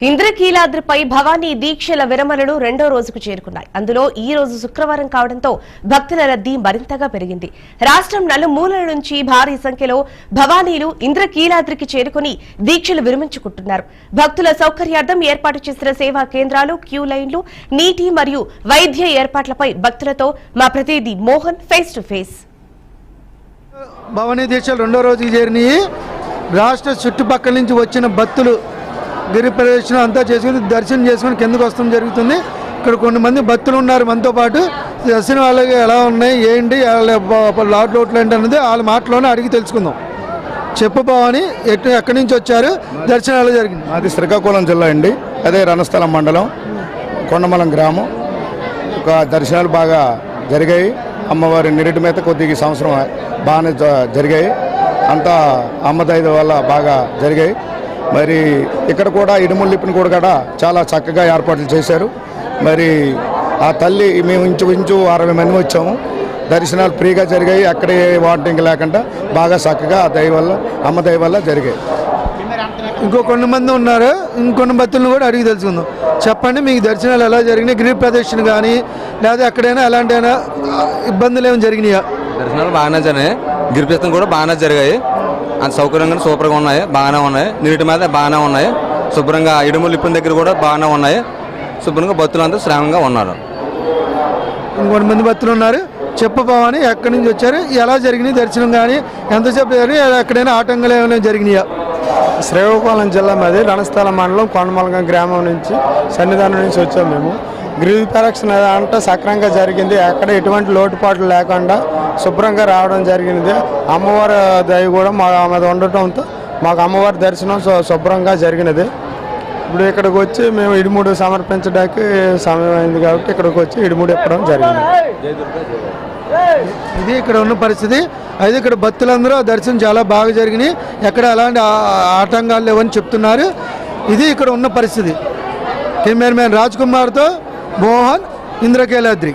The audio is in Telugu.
ఇంద్రకీలాద్రిపై భవానీ దీక్షల విరమణలు రెండో రోజుకు చేరుకున్నాయి. అందులో ఈ రోజు శుక్రవారం కావడంతో భక్తుల రద్దీ మరింతగా పెరిగింది. రాష్ట్రం నలుమూలల నుంచి భారీ సంఖ్యలో భవానీలు ఇంద్రకీలాద్రికి చేరుకుని దీక్షలు విరమించుకుంటున్నారు. భక్తుల సౌకర్యార్థం ఏర్పాటు చేసిన సేవా కేంద్రాలు, క్యూ లైన్లు, నీటి మరియు వైద్య ఏర్పాట్లపై భక్తులతో మా ప్రతినిధి Mohan face to face. Bhavani దీక్షలు రెండో రోజుకి చేరినాయి. రాష్ట్ర చుట్టుపక్కల నుంచి వచ్చిన భక్తులు గిరి ప్రదక్షిణ అంతా చేసుకుని దర్శనం చేసుకుని కిందకు వస్తడం జరుగుతుంది. ఇక్కడ కొంతమంది భక్తులు ఉన్నారు మనతో పాటు. దర్శనం వాళ్ళకి ఎలా ఉన్నాయి, ఏంటి, లోట్లు ఏంటి అన్నది వాళ్ళ మాటలోనే అడిగి తెలుసుకుందాం. చెప్పు భవాని, ఎక్కడి నుంచి వచ్చారు, దర్శనం ఎలా జరిగింది? అది శ్రీకాకుళం జిల్లా అండి. అదే రణస్థలం మండలం, కొండమలం గ్రామం. ఒక దర్శనాలు బాగా జరిగాయి. అమ్మవారి నిరుటి మీద కొద్దిగా ఈ సంవత్సరం బాగానే జరిగాయి. అంతా అమ్మ దయ వల్ల బాగా జరిగాయి. మరి ఇక్కడ కూడా ఇడుముల్లిప్పిని కూడా చాలా చక్కగా ఏర్పాట్లు చేశారు. మరి ఆ తల్లి మేము ఇంచుమించు 60 మంది వచ్చాము. దర్శనాలు ఫ్రీగా జరిగాయి. అక్కడే వాటింగ్ లేకుండా బాగా చక్కగా దయ వల్ల, అమ్మ దయ వల్ల జరిగాయి. కొంతమంది ఉన్నారు, ఇంకొన్ని భక్తులను కూడా అడిగి తెలుసుకుందాం. చెప్పండి, మీకు దర్శనాలు ఎలా జరిగినాయి? గిరి ప్రదక్షిణ కానీ లేదా ఎక్కడైనా ఎలాంటి ఇబ్బందులు ఏమైనా జరిగినాయా? దర్శనాలు బాగానే జరిగాయి. గిరి ప్రదక్షిణ కూడా బాగానే జరిగాయి. అంత సౌకర్యంగా సూపర్గా ఉన్నాయి, బాగానే ఉన్నాయి. నీటి మీద బాగానే ఉన్నాయి. శుభ్రంగా ఇడుములిప్పిన దగ్గర కూడా బాగానే ఉన్నాయి. శుభ్రంగా భక్తులంతా శ్రామంగా ఉన్నారు. ఇంకొంతమంది భక్తులు ఉన్నారు. చెప్పు భవాని, ఎక్కడి నుంచి వచ్చారు, ఎలా జరిగినాయి దర్శనం కానీ, ఎంతసేపు జరిగినాయి, ఎక్కడైనా ఆటంకాలు ఏమైనా జరిగినాయా? శ్రీకాకుళం జిల్లా మాది, రణస్థలం మండలం, కొండమలం గ్రామం నుంచి, సన్నిధానం నుంచి వచ్చాము మేము. గిరి ప్రదక్షిణ అంతా సక్రమంగా జరిగింది. ఎక్కడ ఎటువంటి లోటుపాట్లు లేకుండా శుభ్రంగా రావడం జరిగింది. అమ్మవారి దయ కూడా మా మీద ఉండటంతో మాకు అమ్మవారి దర్శనం శుభ్రంగా జరిగినది. ఇప్పుడు ఇక్కడికి వచ్చి మేము ఇడుముడు సమర్పించడానికి సమయం అయింది కాబట్టి ఇక్కడికి వచ్చి ఇడుముడు ఇప్పడం జరిగింది. ఇది ఇక్కడ ఉన్న పరిస్థితి. అయితే ఇక్కడ భక్తులందరూ దర్శనం చాలా బాగా జరిగినాయి, ఎక్కడ ఎలాంటి ఆటంకాలు లేవని చెప్తున్నారు. ఇది ఇక్కడ ఉన్న పరిస్థితి. కెమెరామెన్ రాజ్ కుమార్తో మోహన్, ఇంద్రకీలాద్రి.